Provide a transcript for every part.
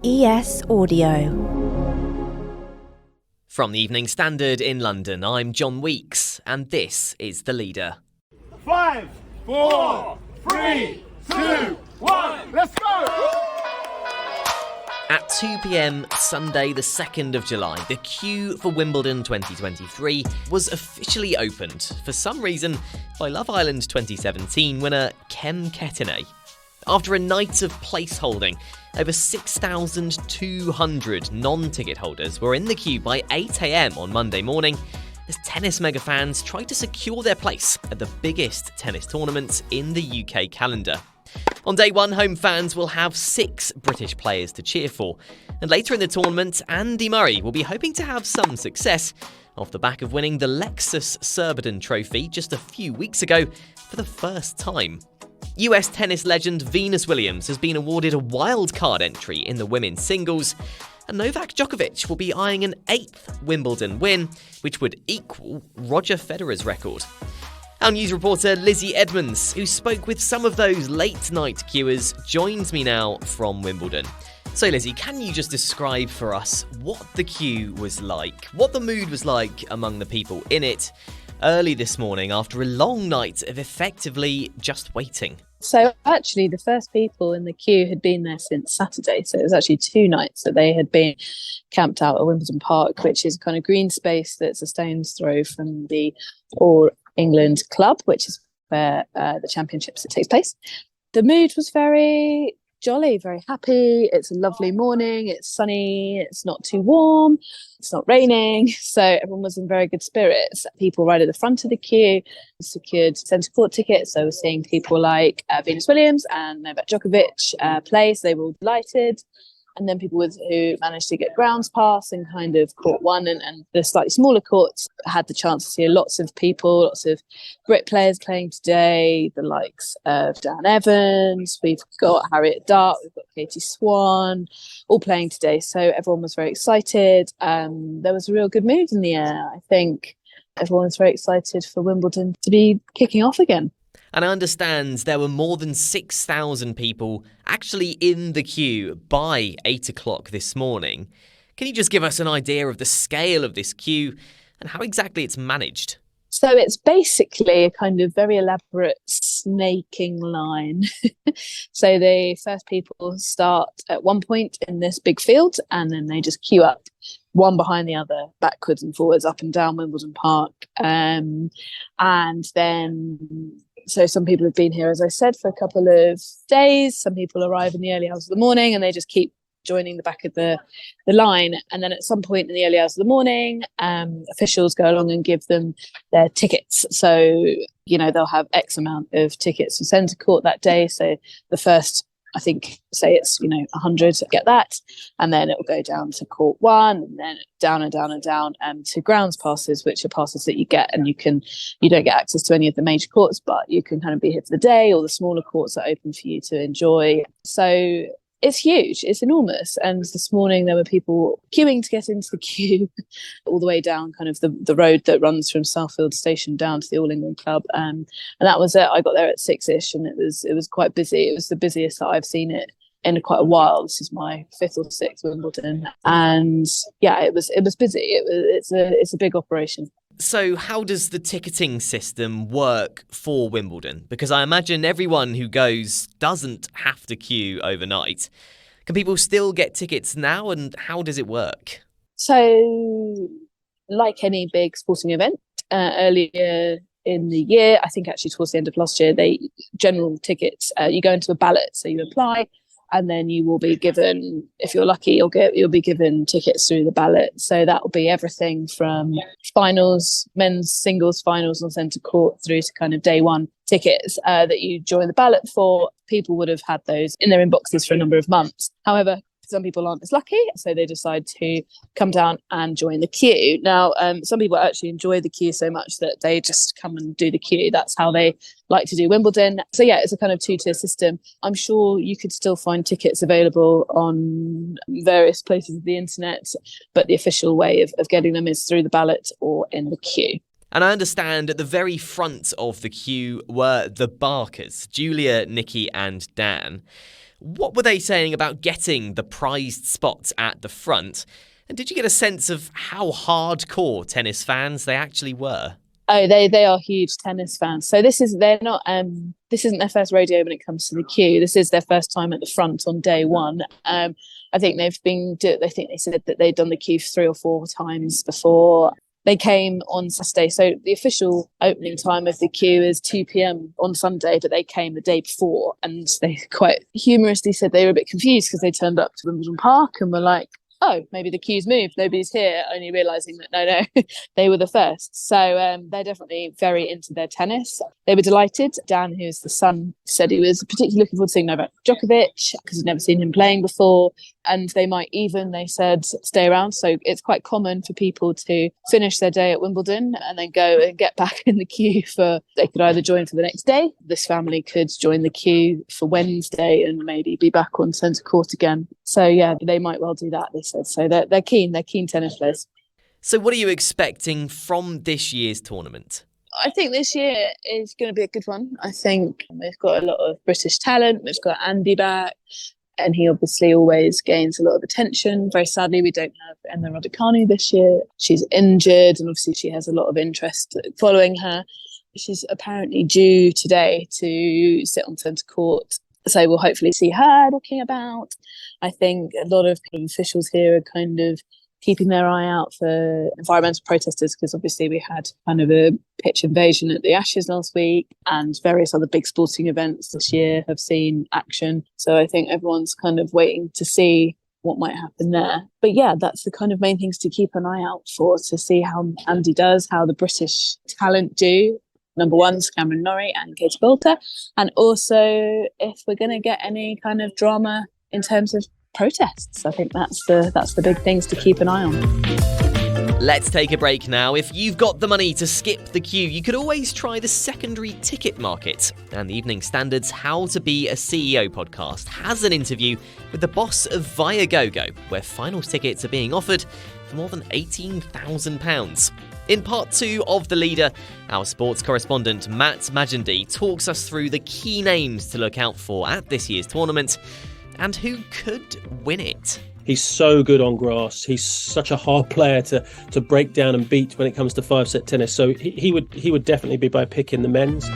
ES Audio. From the Evening Standard in London, I'm John Weeks, and this is The Leader. 5, 4, 3, 2, 1, let's go! At 2 p.m, Sunday the 2nd of July, the queue for Wimbledon 2023 was officially opened, for some reason, by Love Island 2017 winner Kem Ketinay. After a night of placeholding, over 6,200 non-ticket holders were in the queue by 8 a.m. on Monday morning as tennis mega fans tried to secure their place at the biggest tennis tournament in the UK calendar. On day one, home fans will have 6 British players to cheer for, and later in the tournament, Andy Murray will be hoping to have some success off the back of winning the Lexus Surbiton Trophy just a few weeks ago for the first time. US tennis legend Venus Williams has been awarded a wildcard entry in the women's singles, and Novak Djokovic will be eyeing an 8th Wimbledon win, which would equal Roger Federer's record. Our news reporter Lizzie Edmonds, who spoke with some of those late-night queuers, joins me now from Wimbledon. So Lizzie, can you just describe for us what the queue was like, what the mood was like among the people in it early this morning after a long night of effectively just waiting? So actually the first people in the queue had been there since Saturday. So it was actually 2 nights that they had been camped out at Wimbledon Park, which is a kind of green space that's a stone's throw from the All England Club, which is where the championships takes place. The mood was very jolly, very happy. It's a lovely morning. It's sunny. It's not too warm. It's not raining. So everyone was in very good spirits. People right at the front of the queue secured centre court tickets. So we're seeing people like Venus Williams and Novak Djokovic play. So they were all delighted. And then people who managed to get grounds pass and kind of court 1 and the slightly smaller courts had the chance to see lots of people, lots of Brit players playing today, the likes of Dan Evans, we've got Harriet Dart, we've got Katie Swan, all playing today. So everyone was very excited. There was a real good mood in the air. I think everyone was very excited for Wimbledon to be kicking off again. And I understand there were more than 6,000 people actually in the queue by 8 o'clock this morning. Can you just give us an idea of the scale of this queue and how exactly it's managed? So it's basically a kind of very elaborate snaking line. So the first people start at one point in this big field and then they just queue up one behind the other, backwards and forwards, up and down Wimbledon Park. And then, so some people have been here, as I said, for a couple of days. Some people arrive in the early hours of the morning and they just keep joining the back of the line. And then at some point in the early hours of the morning, officials go along and give them their tickets. So, you know, they'll have X amount of tickets for centre court that day. So the first, I think, say it's, 100, get that. And then it will go down to court 1 and then down and down and down to grounds passes, which are passes that you get and you don't get access to any of the major courts, but you can kind of be here for the day, or the smaller courts are open for you to enjoy. So it's huge, it's enormous. And this morning there were people queuing to get into the queue all the way down kind of the road that runs from Southfield Station down to the All England Club. And that was it. I got there at 6ish and it was quite busy. It was the busiest that I've seen it in quite a while. This is my 5th or 6th Wimbledon. And yeah, it was busy. It's a big operation. So how does the ticketing system work for Wimbledon? Because I imagine everyone who goes doesn't have to queue overnight. Can people still get tickets now, and how does it work? So, like any big sporting event, earlier in the year, I think actually towards the end of last year, general tickets, you go into a ballot, so you apply, and then you will be given, if you're lucky, you'll be given tickets through the ballot. So that will be everything from finals, men's singles finals on centre court, through to kind of day one tickets that you join the ballot for. People would have had those in their inboxes for a number of months. However, some people aren't as lucky, so they decide to come down and join the queue. Now, some people actually enjoy the queue so much that they just come and do the queue. That's how they like to do Wimbledon. So yeah, it's a kind of 2-tier system. I'm sure you could still find tickets available on various places of the internet, but the official way of getting them is through the ballot or in the queue. And I understand at the very front of the queue were the Barkers, Julia, Nikki and Dan. What were they saying about getting the prized spots at the front? And did you get a sense of how hardcore tennis fans they actually were? Oh, they are huge tennis fans. So this isn't their first rodeo when it comes to the queue. This is their first time at the front on day one. I think they said that they'd done the queue 3 or 4 times before. They came on Saturday. So the official opening time of the queue is 2 p.m. on Sunday, but they came the day before, and they quite humorously said they were a bit confused because they turned up to Wimbledon Park and were like, oh, maybe the queue's moved, nobody's here, only realising that no, they were the first. So they're definitely very into their tennis. They were delighted. Dan, who's the son, said he was particularly looking forward to seeing Novak Djokovic because he'd never seen him playing before. And they might even, they said, stay around. So it's quite common for people to finish their day at Wimbledon and then go and get back in the queue they could either join for the next day. This family could join the queue for Wednesday and maybe be back on centre court again. So yeah, they might well do that, they said. So they're keen tennis players. So what are you expecting from this year's tournament? I think this year is going to be a good one. I think we've got a lot of British talent. We've got Andy back, and he obviously always gains a lot of attention. Very sadly, we don't have Emma Raducanu this year. She's injured, and obviously she has a lot of interest following her. She's apparently due today to sit on centre court. So we'll hopefully see her knocking about. I think a lot of officials here are kind of keeping their eye out for environmental protesters because obviously we had kind of a pitch invasion at the Ashes last week, and various other big sporting events this year have seen action. So I think everyone's kind of waiting to see what might happen there. But yeah, that's the kind of main things to keep an eye out for, to see how Andy does, how the British talent do. Number one's Cameron Norrie and Katie Boulter. And also if we're going to get any kind of drama in terms of protests. I think that's the big things to keep an eye on. Let's take a break now. If you've got the money to skip the queue, you could always try the secondary ticket market. And the Evening Standard's How to Be a CEO podcast has an interview with the boss of Viagogo, where final tickets are being offered for more than £18,000. In part 2 of The Leader, our sports correspondent Matt Majendie talks us through the key names to look out for at this year's tournament and who could win it. He's so good on grass. He's such a hard player to break down and beat when it comes to 5-set tennis. So he would definitely be my pick in the men's.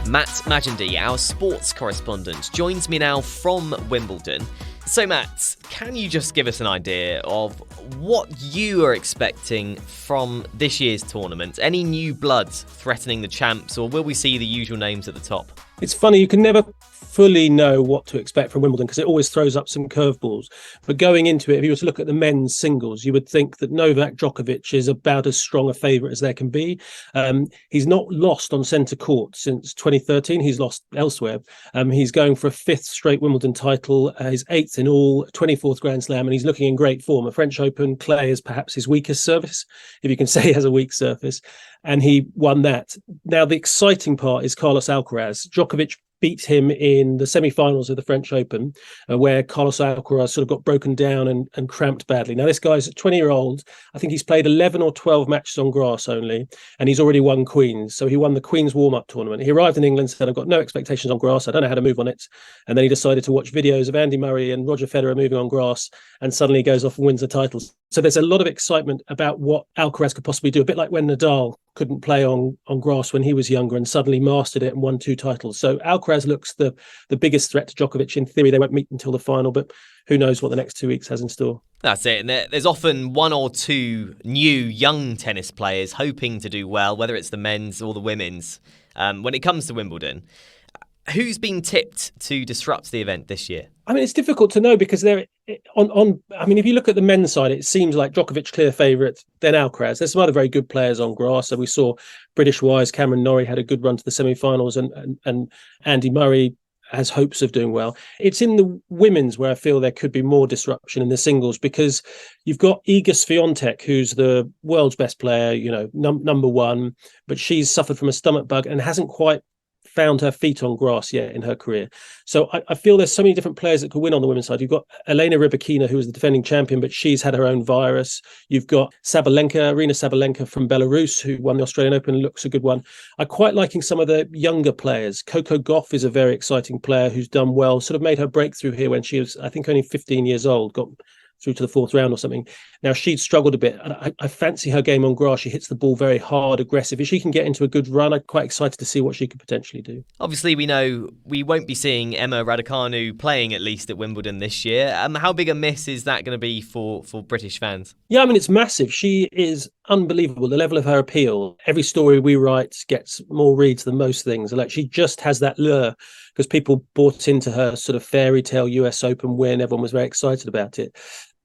Matt Majendie, our sports correspondent, joins me now from Wimbledon. So Matt, can you just give us an idea of what you are expecting from this year's tournament? Any new blood threatening the champs, or will we see the usual names at the top? It's funny, you can never fully know what to expect from Wimbledon because it always throws up some curveballs. But going into it, if you were to look at the men's singles, you would think that Novak Djokovic is about as strong a favourite as there can be. He's not lost on centre court since 2013. He's lost elsewhere. He's going for a 5th straight Wimbledon title, his 8th in all, 24th Grand Slam, and he's looking in great form. A French Open, clay is perhaps his weakest surface, if you can say he has a weak surface, and he won that. Now, the exciting part is Carlos Alcaraz. Djokovic beat him in the semi-finals of the French Open, where Carlos Alcaraz sort of got broken down and cramped badly. Now, this guy's a 20-year-old. I think he's played 11 or 12 matches on grass only, and he's already won Queens. So he won the Queens warm-up tournament. He arrived in England, said, I've got no expectations on grass. I don't know how to move on it. And then he decided to watch videos of Andy Murray and Roger Federer moving on grass, and suddenly he goes off and wins the titles. So there's a lot of excitement about what Alcaraz could possibly do, a bit like when Nadal couldn't play on grass when he was younger and suddenly mastered it and won 2 titles. So Alcaraz looks the biggest threat to Djokovic. In theory, they won't meet until the final, but who knows what the next 2 weeks has in store. That's it. And there's often 1 or 2 new young tennis players hoping to do well, whether it's the men's or the women's. When it comes to Wimbledon, who's been tipped to disrupt the event this year? I mean, it's difficult to know because if you look at the men's side, it seems like Djokovic clear favourite, then Alcaraz. There's some other very good players on grass. So we saw British-wise, Cameron Norrie had a good run to the semi-finals, and Andy Murray has hopes of doing well. It's in the women's where I feel there could be more disruption in the singles, because you've got Iga Swiatek, who's the world's best player, number one, but she's suffered from a stomach bug and hasn't quite found her feet on grass yet in her career. So I feel there's so many different players that could win on the women's side. You've got Elena Rybakina, who was the defending champion, but she's had her own virus. You've got Arina Sabalenka from Belarus, who won the Australian Open, looks a good one. I'm quite liking some of the younger players. Coco Gauff is a very exciting player who's done well, sort of made her breakthrough here when she was, I think, only 15 years old, got through to the fourth round or something. Now, she'd struggled a bit. I fancy her game on grass. She hits the ball very hard, aggressive. If she can get into a good run, I'm quite excited to see what she could potentially do. Obviously, we know we won't be seeing Emma Raducanu playing, at least at Wimbledon this year. How big a miss is that going to be for British fans? Yeah, I mean, it's massive. She is unbelievable. The level of her appeal. Every story we write gets more reads than most things. Like, she just has that lure because people bought into her sort of fairy tale US Open win. Everyone was very excited about it.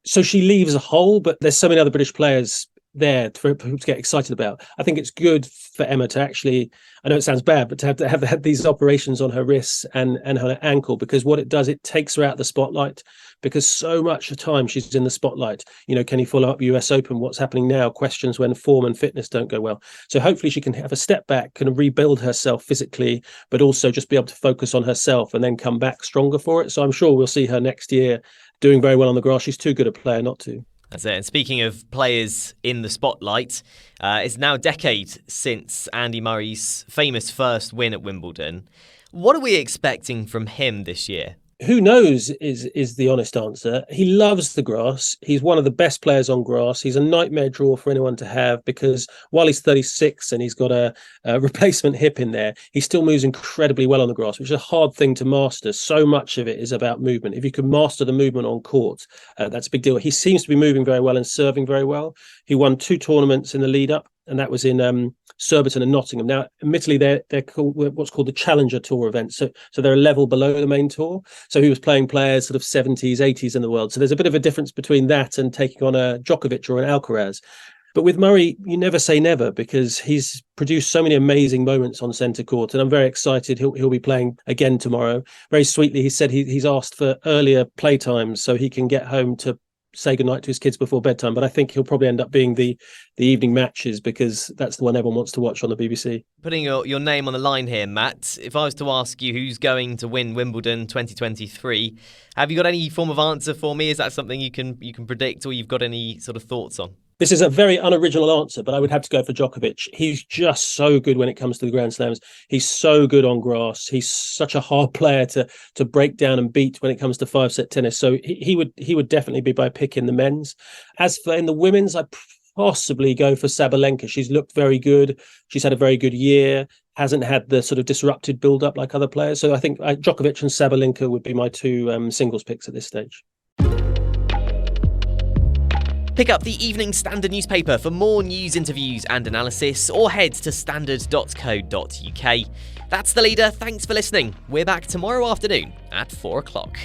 So she leaves a hole, but there's so many other British players there for people to get excited about. I think it's good for Emma to actually, I know it sounds bad, but to have had these operations on her wrists and her ankle, because what it does, it takes her out of the spotlight, because so much of the time she's in the spotlight. You know, can he follow up US Open? What's happening now? Questions when form and fitness don't go well. So hopefully she can have a step back, can rebuild herself physically, but also just be able to focus on herself and then come back stronger for it. So I'm sure we'll see her next year doing very well on the grass. She's too good a player not to. That's it. And speaking of players in the spotlight, it's now a decade since Andy Murray's famous first win at Wimbledon. What are we expecting from him this year? Who knows is the honest answer. He loves the grass. He's one of the best players on grass. He's a nightmare draw for anyone to have, because while he's 36 and he's got a replacement hip in there, he still moves incredibly well on the grass, which is a hard thing to master. So much of it is about movement. If you can master the movement on court, that's a big deal. He seems to be moving very well and serving very well. He won 2 tournaments in the lead up, and that was in Surbiton and Nottingham. Now, admittedly, they're called what's called the Challenger Tour events, so they're a level below the main tour. So he was playing players sort of 70s, 80s in the world. So there's a bit of a difference between that and taking on a Djokovic or an Alcaraz. But with Murray, you never say never, because he's produced so many amazing moments on centre court, and I'm very excited. He'll be playing again tomorrow. Very sweetly, he said he's asked for earlier play times so he can get home to say goodnight to his kids before bedtime. But I think he'll probably end up being the evening matches, because that's the one everyone wants to watch on the BBC. Putting your name on the line here, Matt, if I was to ask you who's going to win Wimbledon 2023, have you got any form of answer for me? Is that something you can predict, or you've got any sort of thoughts on? This is a very unoriginal answer, but I would have to go for Djokovic. He's just so good when it comes to the Grand Slams. He's so good on grass. He's such a hard player to break down and beat when it comes to 5-set tennis. So he would definitely be my pick in the men's. As for in the women's, I possibly go for Sabalenka. She's looked very good. She's had a very good year. Hasn't had the sort of disrupted build-up like other players. So I think Djokovic and Sabalenka would be my 2 singles picks at this stage. Pick up the Evening Standard newspaper for more news, interviews and analysis, or head to standard.co.uk. That's The Leader. Thanks for listening. We're back tomorrow afternoon at 4 o'clock.